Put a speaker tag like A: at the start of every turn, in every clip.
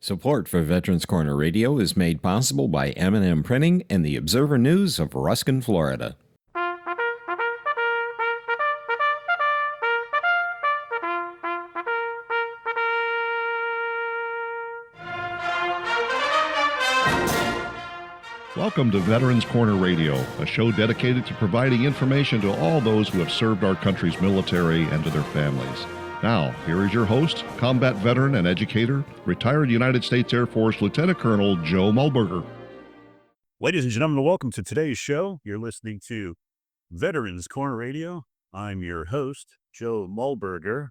A: Support for Veterans Corner Radio is made possible by M&M Printing and the Observer News of Ruskin, Florida.
B: Welcome to Veterans Corner Radio, a show dedicated to providing information to all those who have served our country's military and to their families. Now, here is your host, combat veteran and educator, retired United States Air Force Lieutenant Colonel Joe Mulberger.
C: Ladies and gentlemen, welcome to today's show. You're listening to Veterans Corner Radio. I'm your host, Joe Mulberger,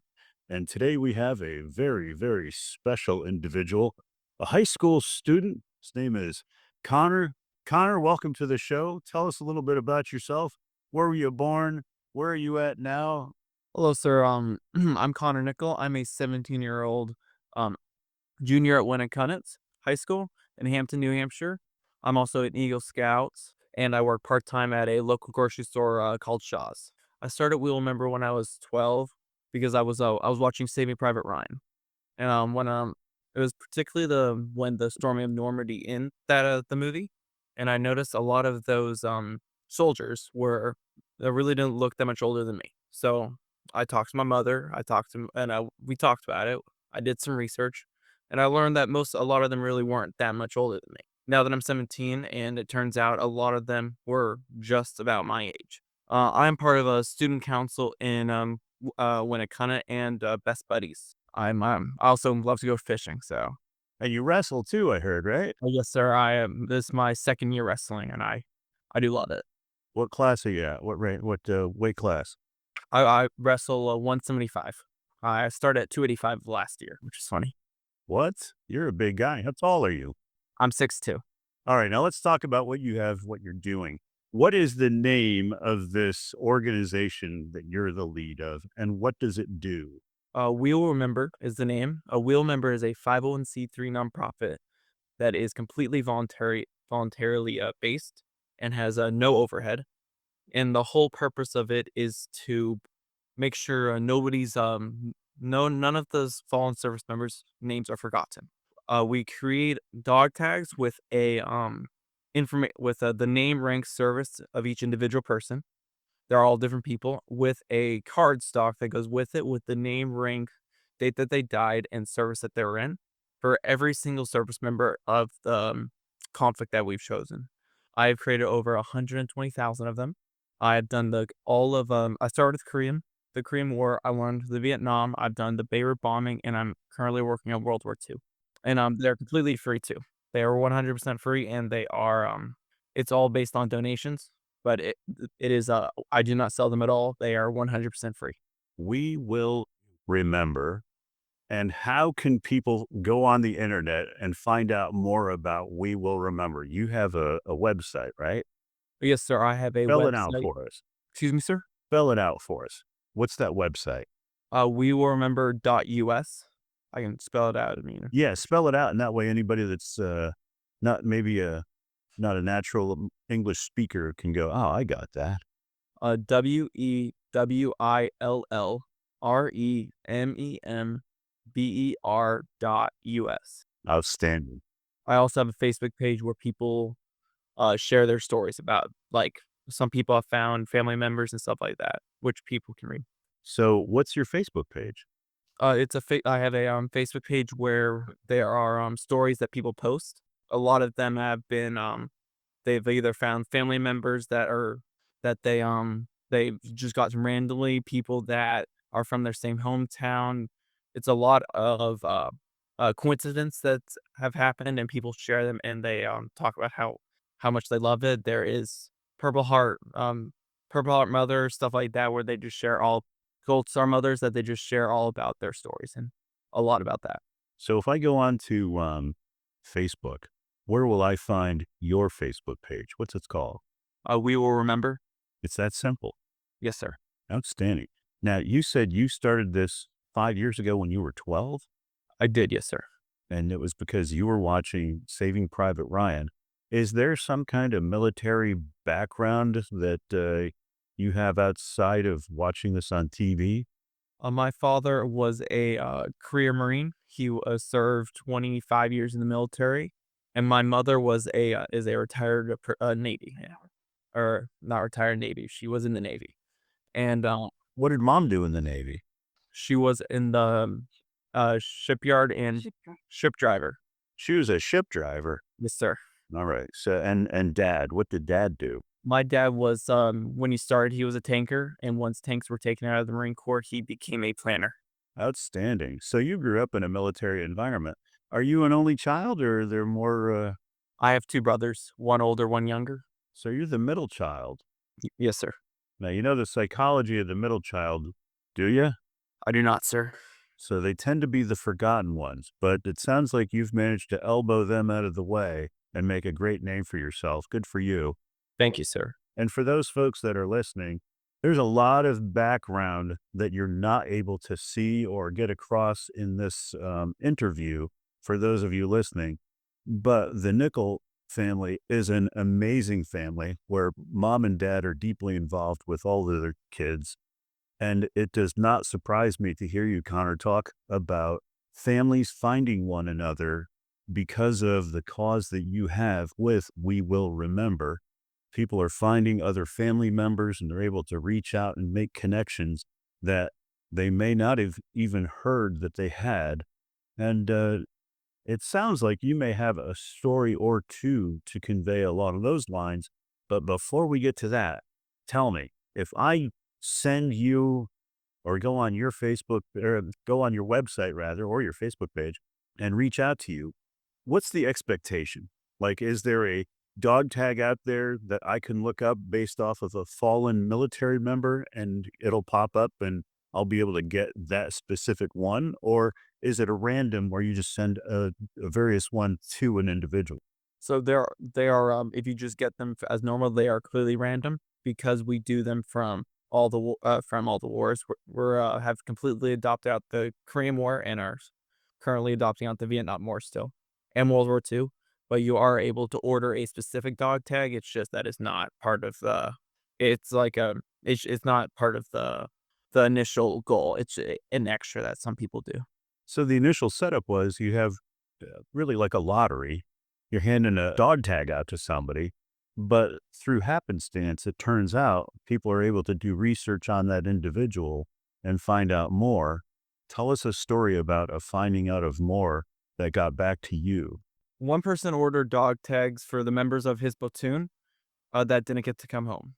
C: and today we have a very, very special individual, a high school student. His name is Connor. Connor, welcome to the show. Tell us a little bit about yourself. Where were you born? Where are you at now?
D: Hello, sir. I'm Connor Nicol. I'm a 17-year-old junior at Winnicott High School in Hampton, New Hampshire. I'm also an Eagle Scouts, and I work part-time at a local grocery store called Shaw's. I started Wheel Member when I was 12 because I was watching Saving Private Ryan, and when it was particularly when the storming of Normandy in the movie, and I noticed a lot of those soldiers really didn't look that much older than me. So I talked to my mother. We talked about it. I did some research, and I learned that a lot of them really weren't that much older than me. Now that I'm 17, and it turns out a lot of them were just about my age. I'm part of a student council in Winnicott and Best Buddies. I also love to go fishing. So,
C: And you wrestle too, I heard, right?
D: yes, sir. This is my second year wrestling, and I do love it.
C: What class are you at? What weight class?
D: I wrestle 175. I started at 285 last year, which is funny.
C: What? You're a big guy. How tall are you?
D: I'm 6'2".
C: All right, now let's talk about what you have, what you're doing. What is the name of this organization that you're the lead of, and what does it do?
D: Wheel Remember is the name. Wheel Member is a 501c3 nonprofit that is completely voluntarily based and has no overhead. And the whole purpose of it is to make sure none of those fallen service members' names are forgotten. We create dog tags with the name, rank, service of each individual person. They're all different people with a card stock that goes with it, with the name, rank, date that they died, and service that they were in for every single service member of the conflict that we've chosen. I've created over 120,000 of them. I've done I started with the Korean War. I learned the Vietnam. I've done the Beirut bombing, and I'm currently working on World War II. And they're completely free too. They are 100% free, and they are it's all based on donations. But it is I do not sell them at all. They are 100% free.
C: We will remember. And how can people go on the internet and find out more about We Will Remember? You have a website, right?
D: Yes, sir. I have a
C: Spell
D: website.
C: it out for us.
D: Excuse me, sir?
C: Spell it out for us. What's that website?
D: WeWillRemember.us. I can spell it out.
C: Yeah, spell it out, and that way anybody that's not a natural English speaker can go, oh, I got that.
D: WeWillRemember.us.
C: Outstanding.
D: I also have a Facebook page where people share their stories about, like, some people have found family members and stuff like that, which people can read.
C: So what's your Facebook page?
D: I have a Facebook page where there are stories that people post. A lot of them have been they've either found family members that they've just gotten randomly, people that are from their same hometown. It's a lot of coincidence that have happened, and people share them, and they talk about how much they love it. There is Purple Heart Mother, stuff like that, where they just share all Gold Star Mothers that they just share all about their stories, and a lot about that.
C: So if I go on to Facebook, where will I find your Facebook page? What's it called?
D: We Will Remember.
C: It's that simple.
D: Yes, sir.
C: Outstanding. Now, you said you started this 5 years ago when you were 12?
D: I did, yes, sir.
C: And it was because you were watching Saving Private Ryan. Is there some kind of military background that you have outside of watching this on TV?
D: My father was a career Marine. He served 25 years in the military, and my mother was is a retired Navy, yeah. Or not retired Navy. She was in the Navy, and
C: What did mom do in the Navy?
D: she was in the shipyard and ship driver.
C: She was a ship driver.
D: Yes, sir.
C: All right. So and dad, what did dad do?
D: My dad was when he started, he was a tanker, and once tanks were taken out of the Marine Corps, he became a planner.
C: Outstanding. So you grew up in a military environment. Are you an only child or are there more
D: I have two brothers, one older, one younger.
C: so you're the middle child?
D: Yes, sir.
C: Now you know the psychology of the middle child, do you?
D: I do not, sir.
C: So they tend to be the forgotten ones, but it sounds like you've managed to elbow them out of the way and make a great name for yourself. Good for you.
D: Thank you, sir.
C: And for those folks that are listening, there's a lot of background that you're not able to see or get across in this interview for those of you listening. But the Nicol family is an amazing family where mom and dad are deeply involved with all of their kids. And it does not surprise me to hear you, Connor, talk about families finding one another because of the cause that you have with We Will Remember. People are finding other family members and they're able to reach out and make connections that they may not have even heard that they had. And it sounds like you may have a story or two to convey along those lines. But before we get to that, tell me, if I send you or go on your Facebook or go on your website rather, or your Facebook page and reach out to you, what's the expectation? Like, is there a dog tag out there that I can look up based off of a fallen military member and it'll pop up and I'll be able to get that specific one? Or is it a random where you just send a various one to an individual?
D: So they are if you just get them as normal, they are clearly random because we do them from from all the wars. We're have completely adopted out the Korean War and are currently adopting out the Vietnam War still and World War II. But you are able to order a specific dog tag. It's just that it's not part of the. It's like it's not part of the initial goal. It's an extra that some people do.
C: So the initial setup was you have really like a lottery. You're handing a dog tag out to somebody, but through happenstance, it turns out people are able to do research on that individual and find out more. Tell us a story about a finding out of more that got back to you.
D: One person ordered dog tags for the members of his platoon that didn't get to come home.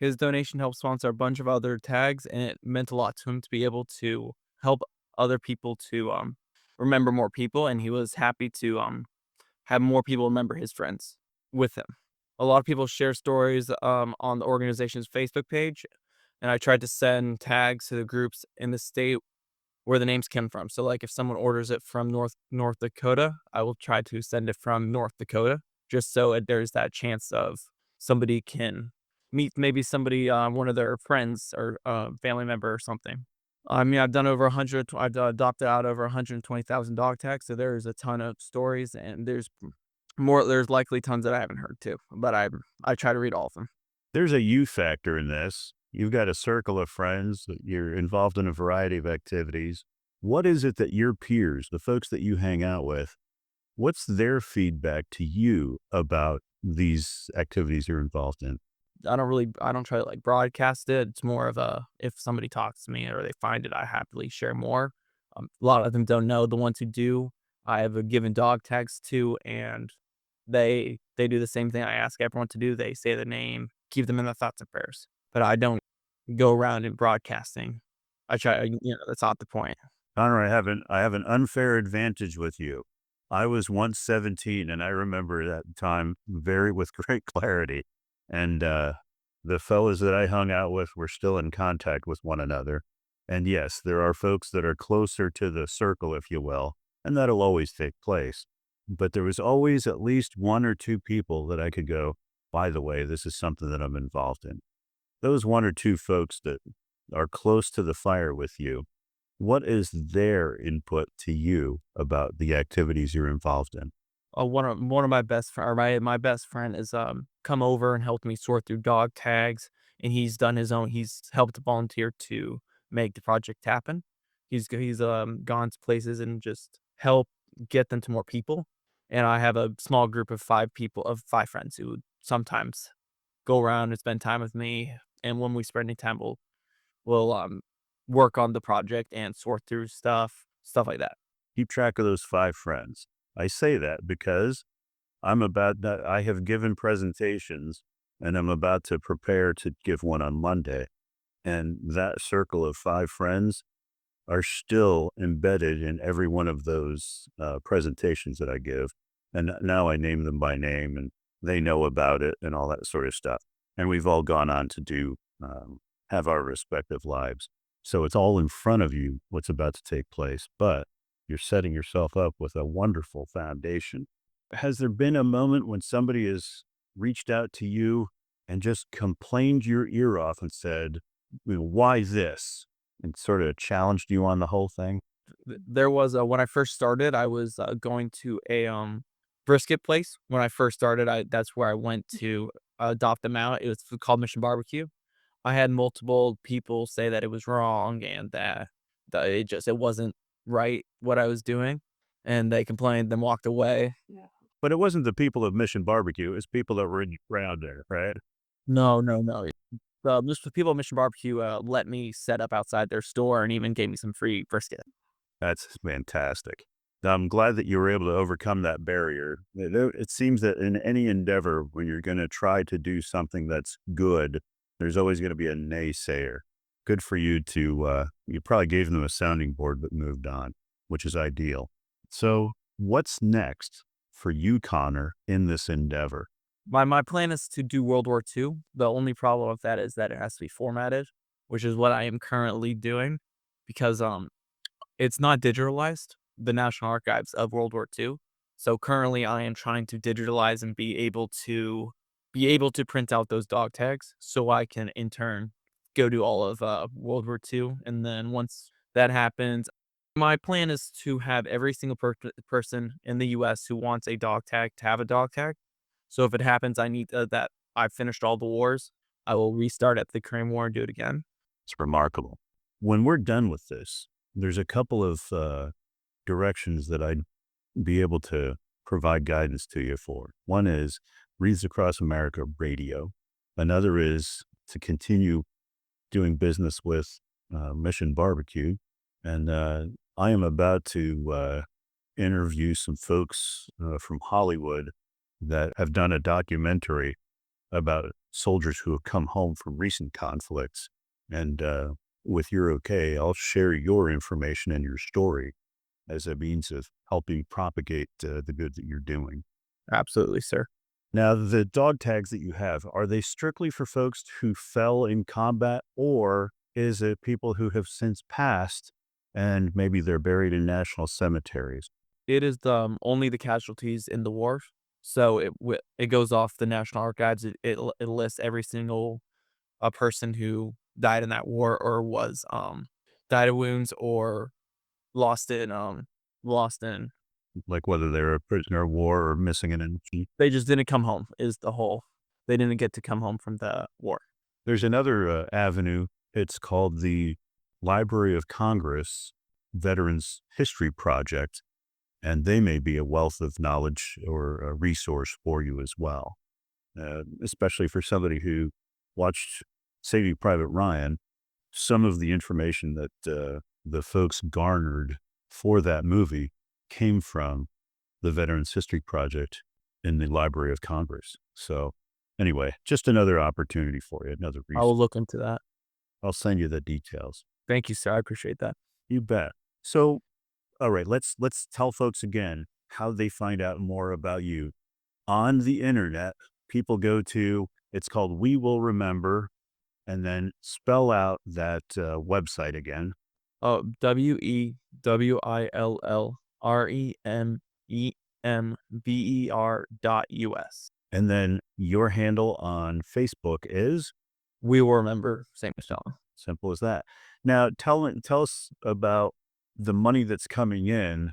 D: His donation helped sponsor a bunch of other tags, and it meant a lot to him to be able to help other people to remember more people, and he was happy to have more people remember his friends with him. A lot of people share stories on the organization's Facebook page, and I tried to send tags to the groups in the state where the names come from. So, like, if someone orders it from North Dakota, I will try to send it from North Dakota, just so there's that chance of somebody can meet maybe somebody, one of their friends or family member or something. I mean, I've done over 100. I've adopted out over 120,000 dog tags, so there's a ton of stories, and there's more. There's likely tons that I haven't heard too, but I try to read all of them.
C: There's a you factor in this. You've got a circle of friends. You're involved in a variety of activities. What is it that your peers, the folks that you hang out with, what's their feedback to you about these activities you're involved in?
D: I don't try to like broadcast it. It's more of a, if somebody talks to me or they find it, I happily share more. A lot of them don't know. The ones who do, I have given dog tags to, and they do the same thing I ask everyone to do. They say the name, keep them in their thoughts and prayers. But I don't go around and broadcasting. I try, that's not the point.
C: Connor, I have an unfair advantage with you. I was once 17 and I remember that time with great clarity. And the fellas that I hung out with were still in contact with one another. And yes, there are folks that are closer to the circle, if you will, and that'll always take place. But there was always at least one or two people that I could go, by the way, this is something that I'm involved in. Those one or two folks that are close to the fire with you, what is their input to you about the activities you're involved in?
D: One of my best friend, or my best friend is come over and helped me sort through dog tags, and he's done his own. He's helped volunteer to make the project happen. He's gone to places and just help get them to more people. And I have a small group of 5 friends who would sometimes go around and spend time with me. And when we spend any time, we'll work on the project and sort through stuff like that.
C: Keep track of those 5 friends. I say that because I have given presentations and I'm about to prepare to give one on Monday. And that circle of 5 friends are still embedded in every one of those presentations that I give. And now I name them by name and they know about it and all that sort of stuff. And we've all gone on to have our respective lives. So it's all in front of you, what's about to take place, but you're setting yourself up with a wonderful foundation. Has there been a moment when somebody has reached out to you and just complained your ear off and said, why this? And sort of challenged you on the whole thing?
D: There was when I first started, I was going to a brisket place. When I first started, I that's where I went to adopt them out. It was called Mission Barbecue. I had multiple people say that it was wrong and that it wasn't right what I was doing, and they complained, then walked away.
C: But it wasn't the people of Mission Barbecue, it's people that were around there, right?
D: No, no, no. Just the people at Mission Barbecue let me set up outside their store and even gave me some free brisket.
C: That's fantastic. I'm glad that you were able to overcome that barrier. It seems that in any endeavor, when you're going to try to do something that's good, there's always going to be a naysayer. Good for you you probably gave them a sounding board, but moved on, which is ideal. So what's next for you, Connor, in this endeavor?
D: My plan is to do World War II. The only problem with that is that it has to be formatted, which is what I am currently doing because it's not digitalized, the National Archives of World War II. So currently I am trying to digitalize and be able to print out those dog tags so I can in turn go do all of World War II. And then once that happens, my plan is to have every single person in the US who wants a dog tag to have a dog tag. So if it happens, I need that I've finished all the wars, I will restart at the Korean War and do it again.
C: It's remarkable. When we're done with this, there's a couple of directions that I'd be able to provide guidance to you for. One is Reads Across America Radio. Another is to continue doing business with Mission Barbecue. And I am about to interview some folks from Hollywood that have done a documentary about soldiers who have come home from recent conflicts. And with your okay, I'll share your information and your story as a means of helping propagate the good that you're doing.
D: Absolutely, sir.
C: Now, the dog tags that you have, are they strictly for folks who fell in combat, or is it people who have since passed and maybe they're buried in national cemeteries?
D: It is only the casualties in the war. So it goes off the National Archives. It lists every single person who died in that war or was died of wounds or lost in lost in
C: Like whether they're a prisoner of war or missing an infantry?
D: they just didn't come home is the whole they didn't get to come home from the war.
C: There's another avenue. It's called the Library of Congress Veterans History Project, and they may be a wealth of knowledge or a resource for you as well, especially for somebody who watched Saving Private Ryan. Some of the information that the folks garnered for that movie came from the Veterans History Project in the Library of Congress. So anyway, just another opportunity for you, another
D: I will
C: resource.
D: look into that.
C: I'll send you the details.
D: Thank you, sir. I appreciate that.
C: You bet. So, all right, let's tell folks again how they find out more about you. On the internet, people go to, it's called We Will Remember, and then spell out that website again.
D: WEWILLREMEMBER.us.
C: And then your handle on Facebook is
D: We will remember St. Michelle.
C: simple as that. Now, tell us about the money that's coming in.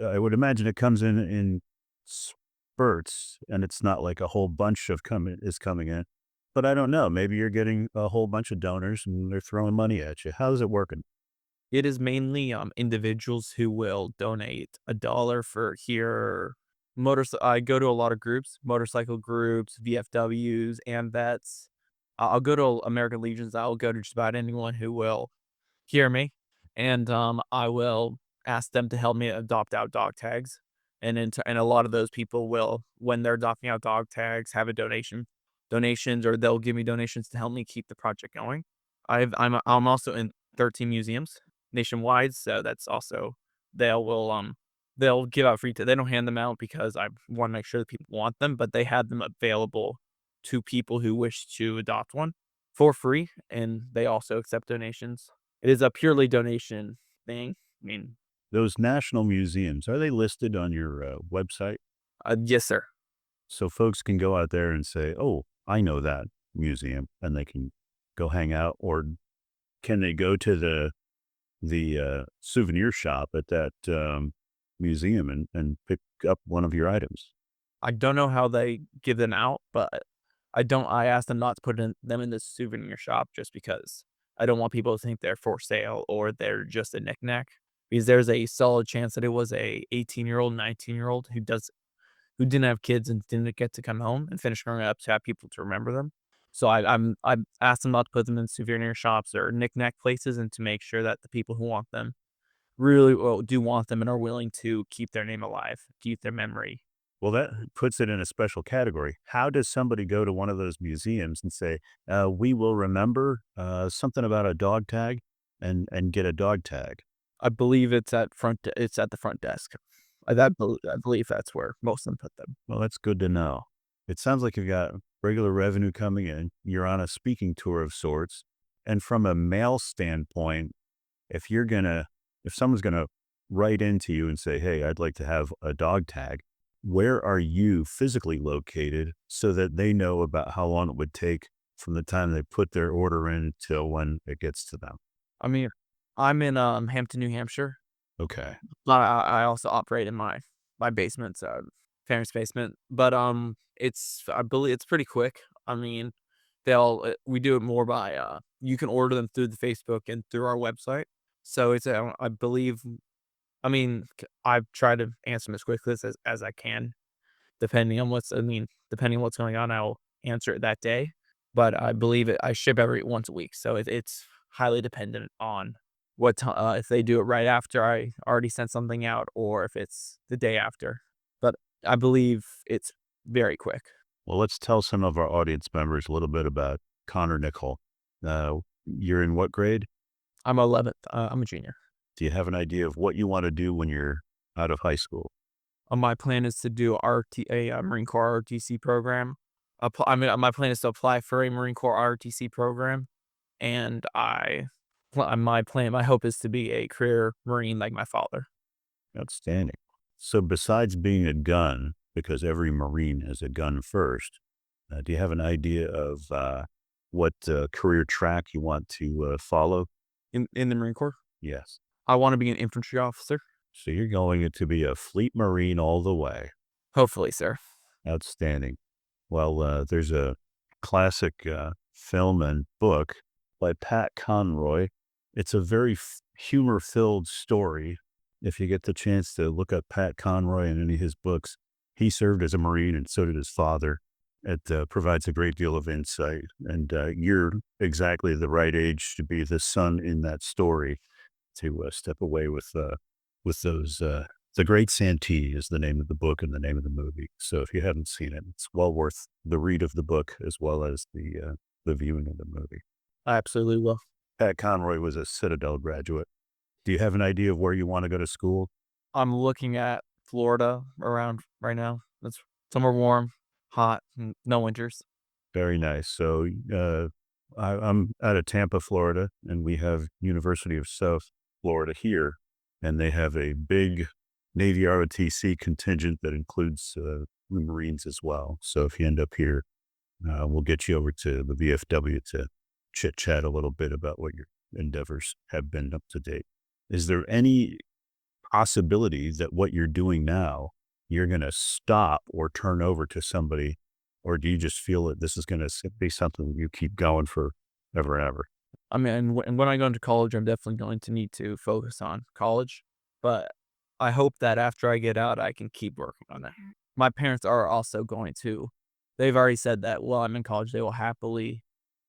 C: I would imagine it comes in spurts, and it's not like a whole bunch is coming in. But I don't know. Maybe you're getting a whole bunch of donors and they're throwing money at you. How's it working?
D: It is mainly individuals who will donate $1 for here. I go to a lot of groups, motorcycle groups, VFWs, and vets. I'll go to American Legions. I'll go to just about anyone who will hear me, and I will ask them to help me adopt out dog tags. And a lot of those people will, when they're adopting out dog tags, have a donations, or they'll give me donations to help me keep the project going. I'm also in 13 museums nationwide, so that's also they'll give out they don't hand them out because I want to make sure that people want them, but they have them available to people who wish to adopt one for free, and they also accept donations. It is a purely donation thing. I mean,
C: Those national museums, are they listed on your website?
D: yes, sir.
C: So folks can go out there and say, oh, I know that museum, and they can go hang out, or can they go to the souvenir shop at that museum and pick up one of your items?
D: I don't know how they give them out, but I asked them not to put them in the souvenir shop just because I don't want people to think they're for sale or they're just a knickknack. Because there's a solid chance that it was a 18-year-old, 19-year-old who didn't have kids and didn't get to come home and finish growing up to have people to remember them. So I've asked them not to put them in souvenir shops or knickknack places, and to make sure that the people who want them really do want them and are willing to keep their name alive, keep their memory.
C: Well, that puts it in a special category. How does somebody go to one of those museums and say, we will remember something about a dog tag and get a dog tag?
D: I believe it's at the front desk. I believe that's where most of them put them.
C: Well, that's good to know. It sounds like you've got regular revenue coming in. You're on a speaking tour of sorts. And from a mail standpoint, if someone's gonna write into you and say, hey, I'd like to have a dog tag, where are you physically located so that they know about how long it would take from the time they put their order in till when it gets to them?
D: I mean, I'm in Hampton, New Hampshire.
C: Okay.
D: But I also operate in my basement, so parents' basement. But I believe it's pretty quick. I mean, we do it more by you can order them through the Facebook and through our website. So I believe, I mean, I've tried to answer them as quickly as I can, depending on what's going on, I'll answer it that day. But I believe I ship every once a week, so it's highly dependent on if they do it right after I already sent something out, or if it's the day after. But I believe it's very quick.
C: Well, let's tell some of our audience members a little bit about Connor Nicol. You're in what grade?
D: I'm 11th. I'm a junior.
C: Do you have an idea of what you want to do when you're out of high school?
D: My plan is to do a Marine Corps ROTC program. My plan is to apply for a Marine Corps ROTC program, and my hope is to be a career Marine like my father.
C: Outstanding. So besides being a gun, because every Marine has a gun first, do you have an idea of what career track you want to follow?
D: In the Marine Corps,
C: Yes.
D: I want to be an infantry officer.
C: So you're going to be a fleet Marine all the way.
D: Hopefully, sir.
C: Outstanding. Well, there's a classic film and book by Pat Conroy. It's a very humor-filled story. If you get the chance to look up Pat Conroy in any of his books, he served as a Marine and so did his father. It provides a great deal of insight, and you're exactly the right age to be the son in that story to step away with those. The Great Santee is the name of the book and the name of the movie. So if you haven't seen it, it's well worth the read of the book as well as the viewing of the movie.
D: I absolutely will.
C: Pat Conroy was a Citadel graduate. Do you have an idea of where you want to go to school?
D: I'm looking at Florida around right now. It's somewhere warm, hot, no winters.
C: Very nice. So I'm out of Tampa, Florida, and we have University of South Florida here, and they have a big Navy ROTC contingent that includes the Marines as well. So if you end up here, we'll get you over to the VFW to chit chat a little bit about what your endeavors have been up to date. Is there any possibility that what you're doing now, you're going to stop or turn over to somebody, or do you just feel that this is going to be something you keep going for ever and ever?
D: I mean, when I go into college, I'm definitely going to need to focus on college, but I hope that after I get out, I can keep working on it. My parents are also going to. They've already said that while I'm in college, they will happily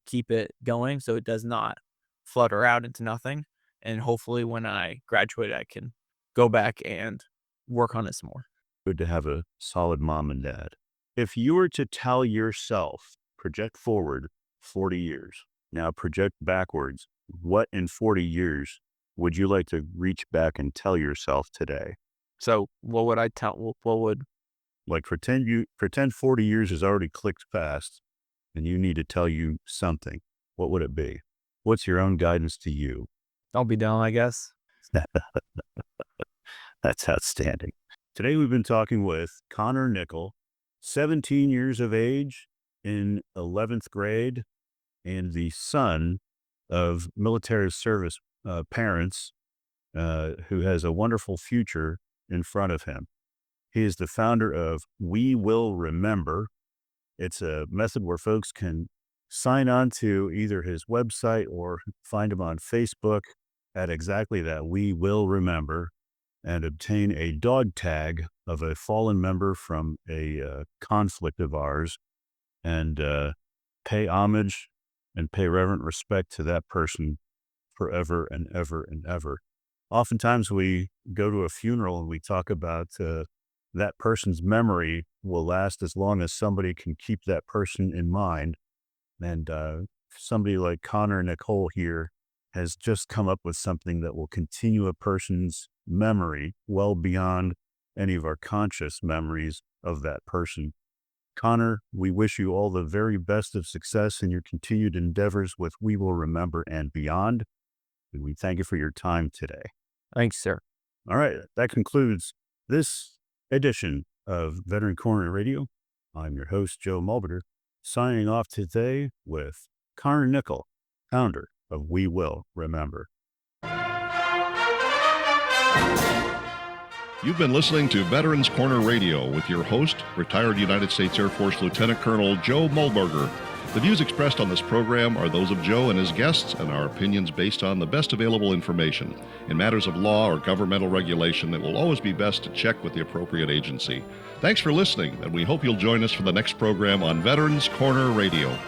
D: keep it going so it does not flutter out into nothing. And hopefully, when I graduate, I can go back and work on it some more.
C: Good to have a solid mom and dad. If you were to tell yourself, project forward 40 years, now project backwards, what in 40 years would you like to reach back and tell yourself today?
D: So, what would I tell? What would
C: Like pretend 40 years has already clicked past and you need to tell you something. What would it be? What's your own guidance to you?
D: I'll be down, I guess.
C: That's outstanding. Today we've been talking with Connor Nicol, 17 years of age, in 11th grade, and the son of military service parents who has a wonderful future in front of him. He is the founder of We Will Remember. It's a method where folks can sign on to either his website or find him on Facebook at exactly that, We Will Remember, and obtain a dog tag of a fallen member from a conflict of ours, and pay homage and pay reverent respect to that person forever and ever and ever. Oftentimes we go to a funeral and we talk about that person's memory will last as long as somebody can keep that person in mind. And somebody like Connor Nicol here has just come up with something that will continue a person's memory well beyond any of our conscious memories of that person. Connor, we wish you all the very best of success in your continued endeavors with We Will Remember and beyond. And we thank you for your time today.
D: Thanks, sir.
C: All right, that concludes this edition of Veteran Corner Radio. I'm your host, Joe Mulberger, signing off today with Connor Nicol, founder of We Will Remember.
B: You've been listening to Veterans Corner Radio with your host, retired United States Air Force Lieutenant Colonel Joe Mulberger. The views expressed on this program are those of Joe and his guests and are opinions based on the best available information. In matters of law or governmental regulation, it will always be best to check with the appropriate agency. Thanks for listening, and we hope you'll join us for the next program on Veterans Corner Radio.